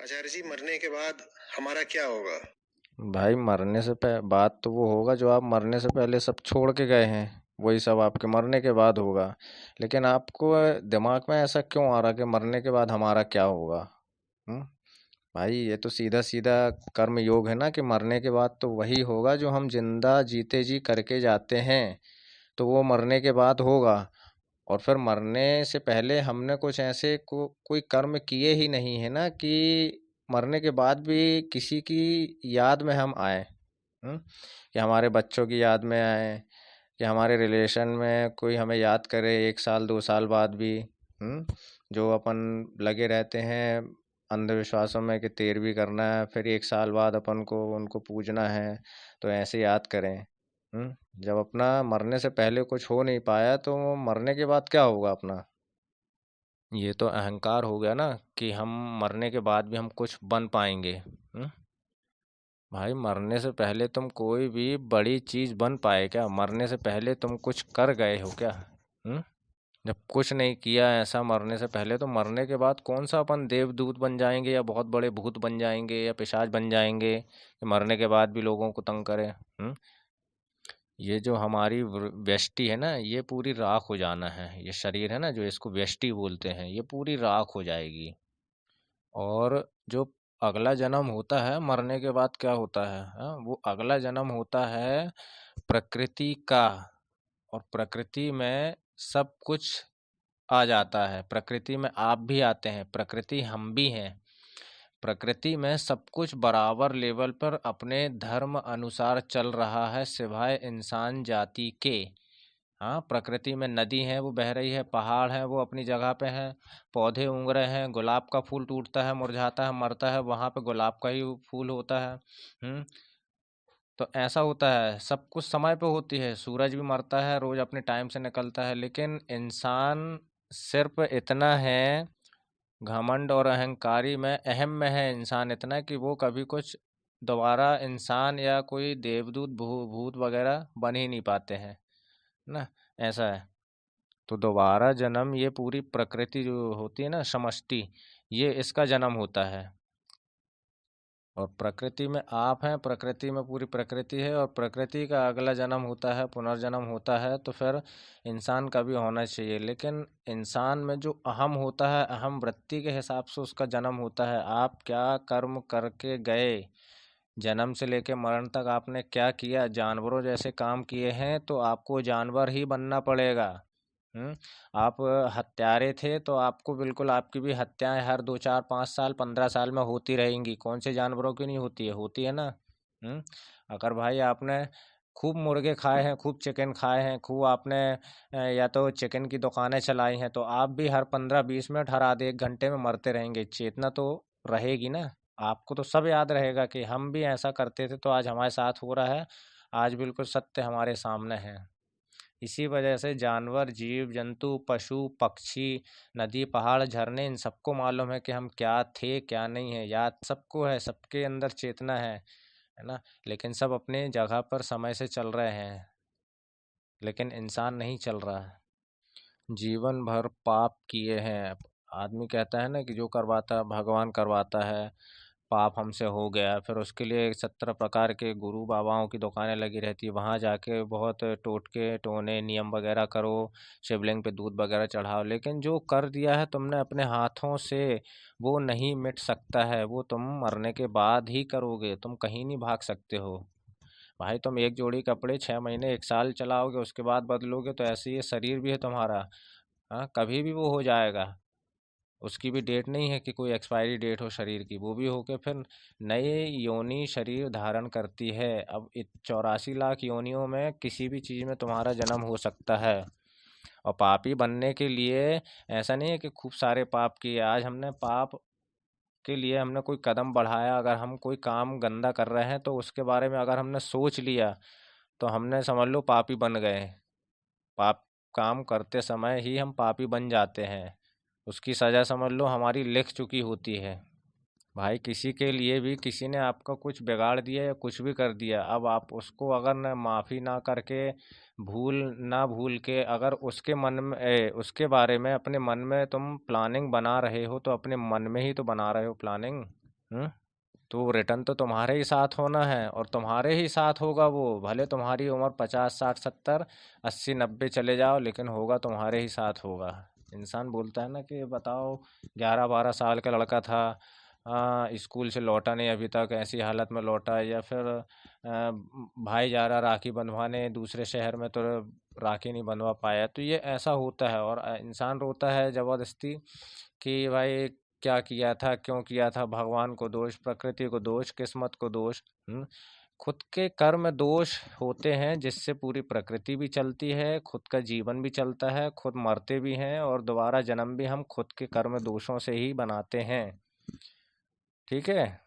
आचार्य जी, मरने के बाद हमारा क्या होगा? भाई मरने से बात तो वो होगा जो आप मरने से पहले सब छोड़ के गए हैं। वही सब आपके मरने के बाद होगा। लेकिन आपको दिमाग में ऐसा क्यों आ रहा कि मरने के बाद हमारा क्या होगा? हम्म। भाई ये तो सीधा सीधा कर्म योग है ना कि मरने के बाद तो वही होगा जो हम जिंदा जीते जी करके जाते हैं। तो वो मरने के बाद होगा। और फिर मरने से पहले हमने कुछ ऐसे कोई कर्म किए ही नहीं है ना कि मरने के बाद भी किसी की याद में हम आए। कि हमारे बच्चों की याद में आए, कि हमारे रिलेशन में कोई हमें याद करे 1 साल 2 साल बाद भी। जो अपन लगे रहते हैं अंधविश्वासों में कि तेरहवीं करना है, फिर 1 साल बाद अपन को उनको पूजना है, तो ऐसे याद करें। जब अपना मरने से पहले कुछ हो नहीं पाया तो मरने के बाद क्या होगा अपना? ये तो अहंकार हो गया ना कि हम मरने के बाद भी हम कुछ बन पाएंगे। भाई मरने से पहले तुम कोई भी बड़ी चीज बन पाए क्या? मरने से पहले तुम कुछ कर गए हो क्या? हम्म। जब कुछ नहीं किया ऐसा मरने से पहले, तो मरने के बाद कौन सा अपन देवदूत बन जाएंगे या बहुत बड़े भूत बन जाएंगे या पिशाच बन जाएंगे कि मरने के बाद भी लोगों को तंग करें। ये जो हमारी व्यष्टि है ना, ये पूरी राख हो जाना है। ये शरीर है ना जो इसको व्यष्टि बोलते हैं, ये पूरी राख हो जाएगी। और जो अगला जन्म होता है मरने के बाद क्या होता है, हाँ, वो अगला जन्म होता है प्रकृति का। और प्रकृति में सब कुछ आ जाता है। प्रकृति में आप भी आते हैं, प्रकृति हम भी हैं। प्रकृति में सब कुछ बराबर लेवल पर अपने धर्म अनुसार चल रहा है सिवाय इंसान जाति के। हाँ, प्रकृति में नदी है वो बह रही है, पहाड़ है वो अपनी जगह पे है, पौधे उग रहे हैं, गुलाब का फूल टूटता है, मुरझाता है, मरता है, वहां पे गुलाब का ही फूल होता है। हम्म। तो ऐसा होता है, सब कुछ समय पे होती है। सूरज भी मरता है, रोज अपने टाइम से निकलता है। लेकिन इंसान सिर्फ इतना है, घमंड और अहंकारी में अहम में है इंसान इतना कि वो कभी कुछ दोबारा इंसान या कोई देवदूत भूत वगैरह बन ही नहीं पाते हैं ना। ऐसा है। तो दोबारा जन्म ये पूरी प्रकृति जो होती है ना, समष्टि, ये इसका जन्म होता है। और प्रकृति में आप हैं, प्रकृति में पूरी प्रकृति है, और प्रकृति का अगला जन्म होता है, पुनर्जन्म होता है, तो फिर इंसान का भी होना चाहिए। लेकिन इंसान में जो अहम होता है, अहम वृत्ति के हिसाब से उसका जन्म होता है। आप क्या कर्म करके गए, जन्म से लेके मरण तक आपने क्या किया, जानवरों जैसे काम किए हैं तो आपको जानवर ही बनना पड़ेगा। हम्म। आप हत्यारे थे तो आपको बिल्कुल आपकी भी हत्याएं हर 2 4 5 साल 15 साल में होती रहेंगी। कौन से जानवरों की नहीं होती है? होती है ना। हम्म। अगर भाई आपने खूब मुर्गे खाए हैं, खूब चिकन खाए हैं, खूब आपने या तो चिकन की दुकानें चलाई हैं, तो आप भी हर 15 20 मिनट, हर आधे 1 घंटे में मरते रहेंगे। चेतना तो रहेगी ना। आपको तो सब याद रहेगा कि हम भी ऐसा करते थे तो आज हमारे साथ हो रहा है। आज बिल्कुल सत्य हमारे सामने है। इसी वजह से जानवर, जीव जंतु, पशु पक्षी, नदी पहाड़ झरने, इन सबको मालूम है कि हम क्या थे क्या नहीं है। याद सबको है, सबके अंदर चेतना है ना। लेकिन सब अपने जगह पर समय से चल रहे हैं, लेकिन इंसान नहीं चल रहा है। जीवन भर पाप किए हैं। आदमी कहता है ना कि जो करवाता है भगवान करवाता है। पाप हमसे हो गया, फिर उसके लिए 17 प्रकार के गुरु बाबाओं की दुकानें लगी रहती है, वहां जाके बहुत टोटके टोने नियम वगैरह करो, शिवलिंग पे दूध वगैरह चढ़ाओ। लेकिन जो कर दिया है तुमने अपने हाथों से, वो नहीं मिट सकता है। वो तुम मरने के बाद ही करोगे, तुम कहीं नहीं भाग सकते हो। भाई तुम एक जोड़ी कपड़े 6 महीने 1 साल चलाओगे, उसके बाद बदलोगे, तो ऐसे ही ये शरीर भी है तुम्हारा। हाँ, कभी भी वो हो जाएगा। उसकी भी डेट नहीं है कि कोई एक्सपायरी डेट हो शरीर की। वो भी होके फिर नई योनि शरीर धारण करती है। अब 84 लाख योनियों में किसी भी चीज़ में तुम्हारा जन्म हो सकता है। और पापी बनने के लिए ऐसा नहीं है कि खूब सारे पाप किए, आज हमने पाप के लिए हमने कोई कदम बढ़ाया, अगर हम कोई काम गंदा कर रहे हैं तो उसके बारे में अगर हमने सोच लिया तो हमने समझ लो पापी बन गए। पाप काम करते समय ही हम पापी बन जाते हैं। उसकी सज़ा समझ लो हमारी लिख चुकी होती है। भाई किसी के लिए भी किसी ने आपका कुछ बिगाड़ दिया या कुछ भी कर दिया, अब आप उसको अगर न माफ़ी ना करके, भूल ना भूल के, अगर उसके मन में उसके बारे में अपने मन में तुम प्लानिंग बना रहे हो, तो अपने मन में ही तो बना रहे हो प्लानिंग। हम्म। तो रिटर्न तो तुम्हारे ही साथ होना है और तुम्हारे ही साथ होगा वो, भले तुम्हारी उम्र 50 60 70 80 90 चले जाओ, लेकिन होगा तुम्हारे ही साथ होगा। इंसान बोलता है ना कि बताओ 11 12 साल का लड़का था, स्कूल से लौटा नहीं अभी तक, ऐसी हालत में लौटा, या फिर भाई जा रहा राखी बंधवाने दूसरे शहर में तो राखी नहीं बंधवा पाया, तो ये ऐसा होता है। और इंसान रोता है ज़बरदस्ती कि भाई क्या किया था, क्यों किया था, भगवान को दोष, प्रकृति को दोष, किस्मत को दोष। खुद के कर्म दोष होते हैं जिससे पूरी प्रकृति भी चलती है, खुद का जीवन भी चलता है, खुद मरते भी हैं, और दोबारा जन्म भी हम खुद के कर्म दोषों से ही बनाते हैं। ठीक है।